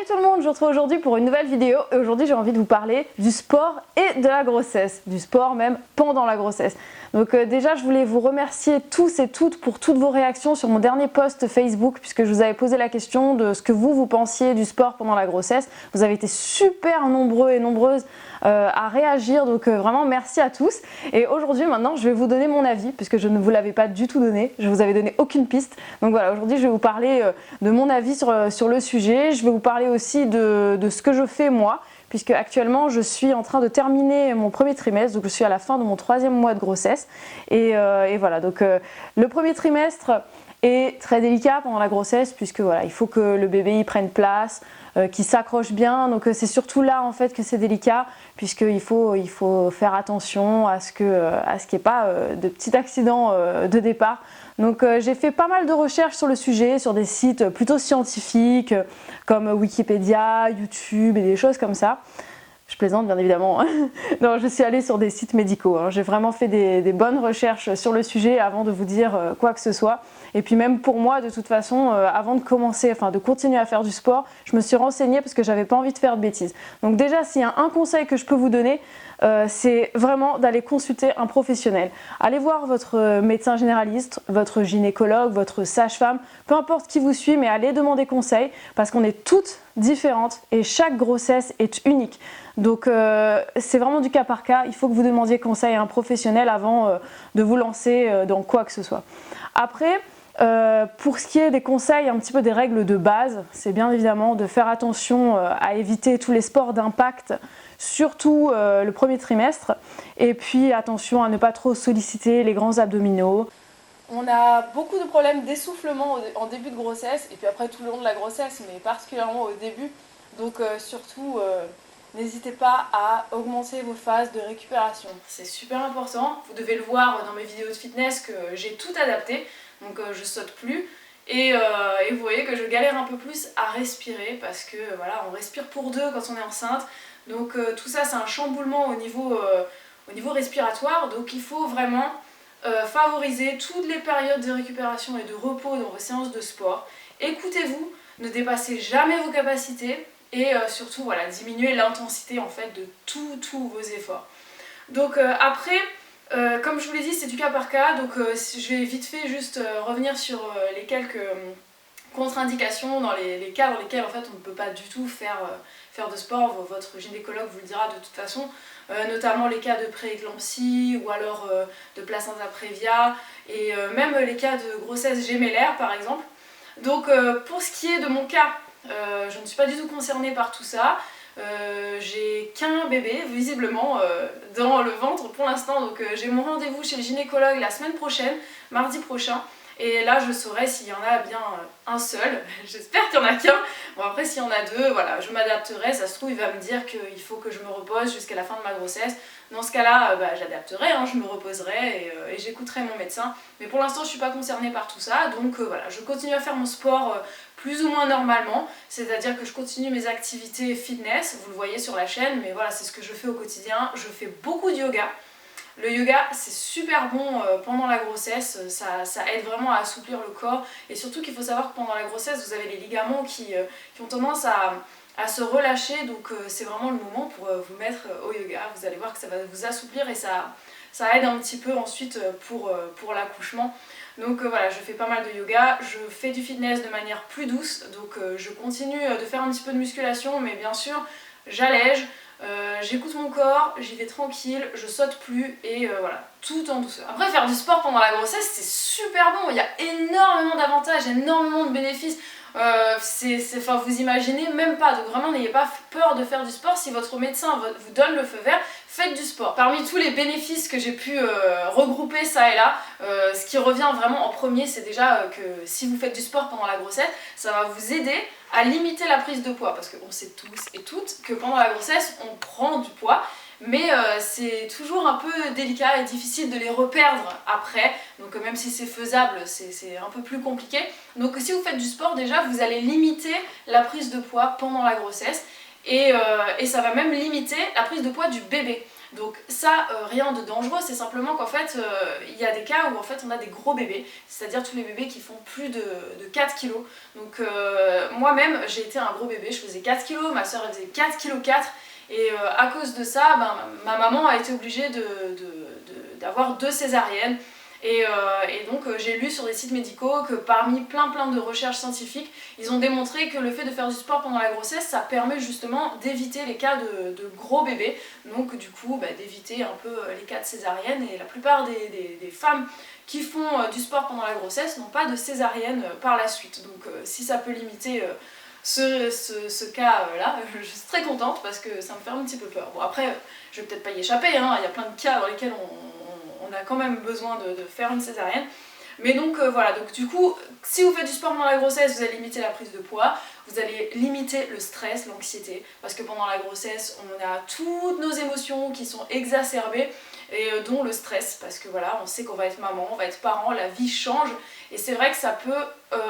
Salut tout le monde, je vous retrouve aujourd'hui pour une nouvelle vidéo et aujourd'hui j'ai envie de vous parler du sport et de la grossesse, du sport même pendant la grossesse. Donc déjà je voulais vous remercier tous et toutes pour toutes vos réactions sur mon dernier post Facebook puisque je vous avais posé la question de ce que vous pensiez du sport pendant la grossesse. Vous avez été super nombreux et nombreuses à réagir, donc vraiment merci à tous. Et aujourd'hui maintenant je vais vous donner mon avis puisque je ne vous l'avais pas du tout donné, je vous avais donné aucune piste. Donc voilà, aujourd'hui je vais vous parler de mon avis sur le sujet, je vais vous parler aussi de ce que je fais moi, puisque actuellement je suis en train de terminer mon premier trimestre, donc je suis à la fin de mon 3e mois de grossesse. Et voilà, donc le premier trimestre est très délicat pendant la grossesse, puisque voilà, il faut que le bébé y prenne place, qu'il s'accroche bien, donc c'est surtout là en fait que c'est délicat, puisqu'il faut faire attention à ce qu'il n'y ait pas de petits accidents de départ. Donc j'ai fait pas mal de recherches sur le sujet, sur des sites plutôt scientifiques comme Wikipédia, YouTube et des choses comme ça. Je plaisante bien évidemment. Non, je suis allée sur des sites médicaux. J'ai vraiment fait des bonnes recherches sur le sujet avant de vous dire quoi que ce soit. Et puis même pour moi, de toute façon, avant de commencer, enfin de continuer à faire du sport, je me suis renseignée parce que j'avais pas envie de faire de bêtises. Donc déjà, s'il y a un conseil que je peux vous donner, c'est vraiment d'aller consulter un professionnel. Allez voir votre médecin généraliste, votre gynécologue, votre sage-femme, peu importe qui vous suit, mais allez demander conseil parce qu'on est toutes différentes et chaque grossesse est unique. Donc c'est vraiment du cas par cas, il faut que vous demandiez conseil à un professionnel avant de vous lancer dans quoi que ce soit. Après, pour ce qui est des conseils, un petit peu des règles de base, c'est bien évidemment de faire attention à éviter tous les sports d'impact, surtout le premier trimestre, et puis attention à ne pas trop solliciter les grands abdominaux. On a beaucoup de problèmes d'essoufflement en début de grossesse, et puis après tout le long de la grossesse, mais particulièrement au début, donc surtout n'hésitez pas à augmenter vos phases de récupération. C'est super important, vous devez le voir dans mes vidéos de fitness que j'ai tout adapté, donc je saute plus. Et vous voyez que je galère un peu plus à respirer parce que voilà, on respire pour deux quand on est enceinte. Donc tout ça c'est un chamboulement au niveau respiratoire. Donc il faut vraiment favoriser toutes les périodes de récupération et de repos dans vos séances de sport. Écoutez-vous, ne dépassez jamais vos capacités et surtout voilà, diminuez l'intensité en fait de tous vos efforts. Donc après, comme je vous l'ai dit, c'est du cas par cas, donc je vais vite fait juste revenir sur les quelques contre-indications dans les cas dans lesquels en fait on ne peut pas du tout faire de sport. Votre gynécologue vous le dira de toute façon, notamment les cas de prééclampsie ou alors de placenta prévia et même les cas de grossesse gémellaire par exemple. Donc pour ce qui est de mon cas, je ne suis pas du tout concernée par tout ça. J'ai qu'un bébé visiblement dans le ventre pour l'instant, donc j'ai mon rendez-vous chez le gynécologue la semaine prochaine, mardi prochain, et là je saurai s'il y en a bien un seul. J'espère qu'il n'y en a qu'un. Bon, après s'il y en a deux, voilà, je m'adapterai, ça se trouve il va me dire qu'il faut que je me repose jusqu'à la fin de ma grossesse. Dans ce cas là j'adapterai, hein, je me reposerai et j'écouterai mon médecin, mais pour l'instant je ne suis pas concernée par tout ça, donc voilà, je continue à faire mon sport plus ou moins normalement, c'est-à-dire que je continue mes activités fitness, vous le voyez sur la chaîne, mais voilà, c'est ce que je fais au quotidien. Je fais beaucoup de yoga. Le yoga c'est super bon pendant la grossesse, ça aide vraiment à assouplir le corps, et surtout qu'il faut savoir que pendant la grossesse vous avez les ligaments qui ont tendance à se relâcher, donc c'est vraiment le moment pour vous mettre au yoga. Vous allez voir que ça va vous assouplir et ça aide un petit peu ensuite pour l'accouchement. Donc voilà, je fais pas mal de yoga, je fais du fitness de manière plus douce, donc je continue de faire un petit peu de musculation, mais bien sûr j'allège, j'écoute mon corps, j'y vais tranquille, je saute plus et voilà, tout en douceur. Après, faire du sport pendant la grossesse c'est super bon, il y a énormément d'avantages, énormément de bénéfices. Enfin, vous imaginez même pas, donc vraiment n'ayez pas peur de faire du sport. Si votre médecin vous donne le feu vert, faites du sport. Parmi tous les bénéfices que j'ai pu regrouper ça et là, ce qui revient vraiment en premier, c'est déjà que si vous faites du sport pendant la grossesse, ça va vous aider à limiter la prise de poids, parce qu'on sait tous et toutes que pendant la grossesse on prend du poids, mais c'est toujours un peu délicat et difficile de les reperdre après, donc même si c'est faisable, c'est un peu plus compliqué. Donc si vous faites du sport, déjà vous allez limiter la prise de poids pendant la grossesse, et ça va même limiter la prise de poids du bébé. Donc ça, rien de dangereux, c'est simplement qu'en fait, il y a des cas où en fait on a des gros bébés, c'est-à-dire tous les bébés qui font plus de 4 kilos. Donc moi-même, j'ai été un gros bébé, je faisais 4 kilos, ma soeur elle faisait 4 kg 4. Et à cause de ça, ben, ma maman a été obligée d'avoir 2 césariennes. Et donc j'ai lu sur des sites médicaux que parmi plein de recherches scientifiques, ils ont démontré que le fait de faire du sport pendant la grossesse, ça permet justement d'éviter les cas de gros bébés, donc du coup bah, d'éviter un peu les cas de césarienne, et la plupart des femmes qui font du sport pendant la grossesse n'ont pas de césarienne par la suite. Donc si ça peut limiter ce cas-là, je suis très contente parce que ça me fait un petit peu peur. Bon après, je vais peut-être pas y échapper, hein. Il y a plein de cas dans lesquels on a quand même besoin de faire une césarienne. Mais donc voilà, donc du coup, si vous faites du sport pendant la grossesse, vous allez limiter la prise de poids, vous allez limiter le stress, l'anxiété, parce que pendant la grossesse, on a toutes nos émotions qui sont exacerbées, et dont le stress, parce que voilà, on sait qu'on va être maman, on va être parent, la vie change, et c'est vrai que ça peut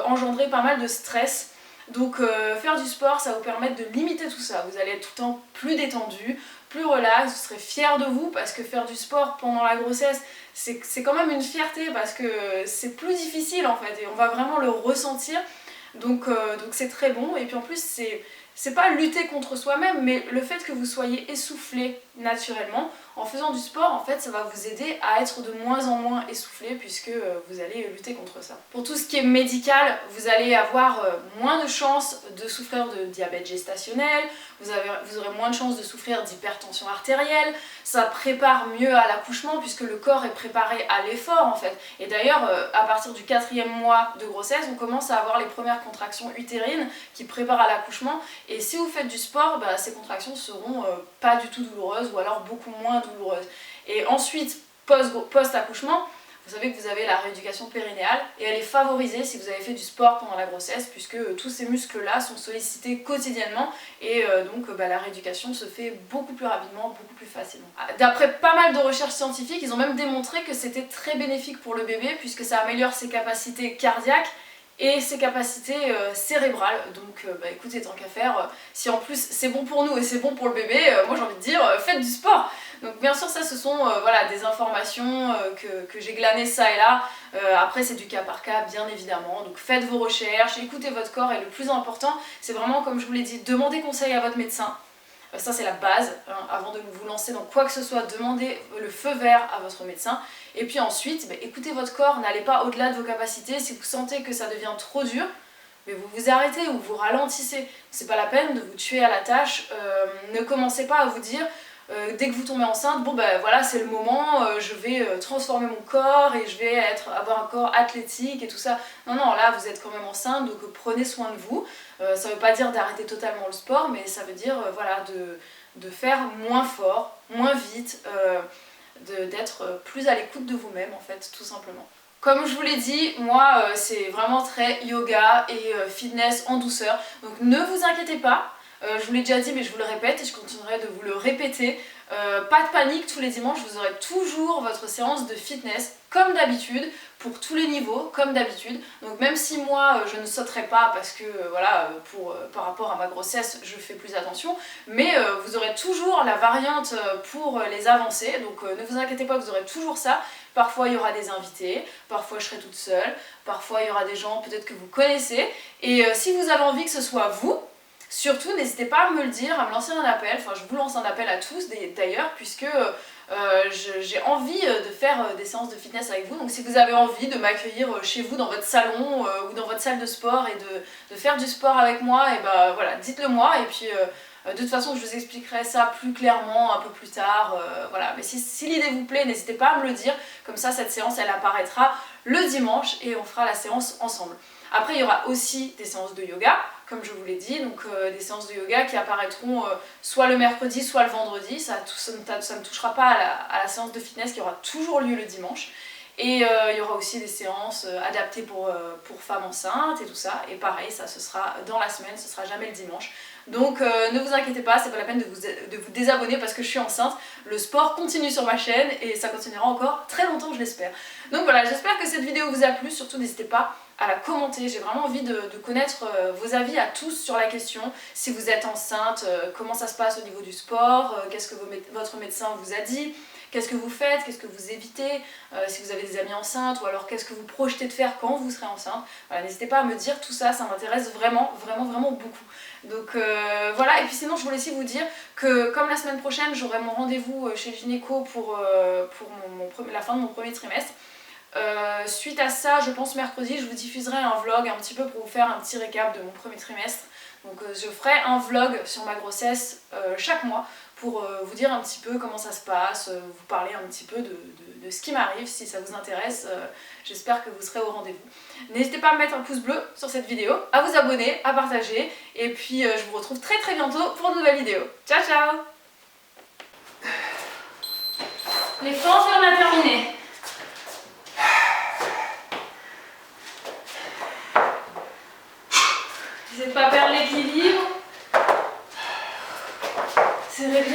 engendrer pas mal de stress. Donc faire du sport, ça va vous permettre de limiter tout ça, vous allez être tout le temps plus détendu, plus relax, vous serez fier de vous, parce que faire du sport pendant la grossesse, c'est quand même une fierté, parce que c'est plus difficile en fait, et on va vraiment le ressentir, donc c'est très bon, et puis en plus c'est pas lutter contre soi-même, mais le fait que vous soyez essoufflé naturellement, en faisant du sport, en fait, ça va vous aider à être de moins en moins essoufflé, puisque vous allez lutter contre ça. Pour tout ce qui est médical, vous allez avoir moins de chances de souffrir de diabète gestationnel, vous aurez moins de chances de souffrir d'hypertension artérielle, ça prépare mieux à l'accouchement, puisque le corps est préparé à l'effort en fait. Et d'ailleurs, à partir du 4e mois de grossesse, on commence à avoir les premières contractions utérines qui préparent à l'accouchement. Et si vous faites du sport, bah, ces contractions seront pas du tout douloureuses, ou alors beaucoup moins douloureuses. Et ensuite, post-accouchement, vous savez que vous avez la rééducation périnéale, et elle est favorisée si vous avez fait du sport pendant la grossesse, puisque tous ces muscles-là sont sollicités quotidiennement, et donc bah, la rééducation se fait beaucoup plus rapidement, beaucoup plus facilement. D'après pas mal de recherches scientifiques, ils ont même démontré que c'était très bénéfique pour le bébé, puisque ça améliore ses capacités cardiaques et ses capacités cérébrales. Donc bah écoutez, tant qu'à faire, si en plus c'est bon pour nous et c'est bon pour le bébé, moi j'ai envie de dire faites du sport. Donc bien sûr ça ce sont voilà, des informations que j'ai glanées ça et là, après c'est du cas par cas bien évidemment, donc faites vos recherches, écoutez votre corps, et le plus important c'est vraiment, comme je vous l'ai dit, demandez conseil à votre médecin. Ça c'est la base, hein. Avant de vous lancer dans quoi que ce soit, demandez le feu vert à votre médecin. Et puis ensuite, bah, écoutez votre corps, n'allez pas au-delà de vos capacités. Si vous sentez que ça devient trop dur, mais vous vous arrêtez ou vous ralentissez. C'est pas la peine de vous tuer à la tâche. Ne commencez pas à vous dire dès que vous tombez enceinte, bon ben voilà c'est le moment, je vais transformer mon corps et je vais avoir un corps athlétique et tout ça. Non, non, là vous êtes quand même enceinte, donc prenez soin de vous. Ça veut pas dire d'arrêter totalement le sport, mais ça veut dire voilà, de faire moins fort, moins vite, d'être plus à l'écoute de vous-même en fait, tout simplement. Comme je vous l'ai dit, moi c'est vraiment très yoga et fitness en douceur, donc ne vous inquiétez pas. Je vous l'ai déjà dit mais je vous le répète et je continuerai de vous le répéter. Pas de panique, tous les dimanches vous aurez toujours votre séance de fitness comme d'habitude, pour tous les niveaux comme d'habitude. Donc même si moi je ne sauterai pas parce que voilà, par rapport à ma grossesse je fais plus attention, mais vous aurez toujours la variante pour les avancées, donc ne vous inquiétez pas, vous aurez toujours ça. Parfois il y aura des invités, parfois je serai toute seule, parfois il y aura des gens peut-être que vous connaissez, et si vous avez envie que ce soit vous, surtout, n'hésitez pas à me le dire, à me lancer un appel. Enfin, je vous lance un appel à tous d'ailleurs, puisque j'ai envie de faire des séances de fitness avec vous. Donc si vous avez envie de m'accueillir chez vous, dans votre salon ou dans votre salle de sport, et de faire du sport avec moi, et bah voilà, dites-le moi. Et puis de toute façon, je vous expliquerai ça plus clairement un peu plus tard. Voilà. Mais si l'idée vous plaît, n'hésitez pas à me le dire. Comme ça, cette séance, elle apparaîtra le dimanche et on fera la séance ensemble. Après, il y aura aussi des séances de yoga, comme je vous l'ai dit, donc des séances de yoga qui apparaîtront soit le mercredi, soit le vendredi. Ça ne touchera pas à la séance de fitness qui aura toujours lieu le dimanche. Et il y aura aussi des séances adaptées pour femmes enceintes et tout ça. Et pareil, ça ce sera dans la semaine, ce sera jamais le dimanche. Donc ne vous inquiétez pas, c'est pas la peine de vous désabonner parce que je suis enceinte. Le sport continue sur ma chaîne et ça continuera encore très longtemps, je l'espère. Donc voilà, j'espère que cette vidéo vous a plu. Surtout n'hésitez pas à la commenter. J'ai vraiment envie de connaître vos avis à tous sur la question. Si vous êtes enceinte, comment ça se passe au niveau du sport, qu'est-ce que votre médecin vous a dit, qu'est-ce que vous faites, qu'est-ce que vous évitez, si vous avez des amies enceintes, ou alors qu'est-ce que vous projetez de faire quand vous serez enceinte. Voilà, n'hésitez pas à me dire tout ça, ça m'intéresse vraiment, vraiment, vraiment beaucoup. Donc voilà, et puis sinon je voulais aussi vous dire que comme la semaine prochaine j'aurai mon rendez-vous chez le gynéco pour la fin de mon premier trimestre. Suite à ça, je pense mercredi, je vous diffuserai un vlog un petit peu pour vous faire un petit récap de mon premier trimestre. Donc je ferai un vlog sur ma grossesse chaque mois pour vous dire un petit peu comment ça se passe, vous parler un petit peu de ce qui m'arrive si ça vous intéresse. J'espère que vous serez au rendez-vous. N'hésitez pas à mettre un pouce bleu sur cette vidéo, à vous abonner, à partager. Et puis je vous retrouve très très bientôt pour de nouvelles vidéos. Ciao ciao. Les flancs, on a terminé.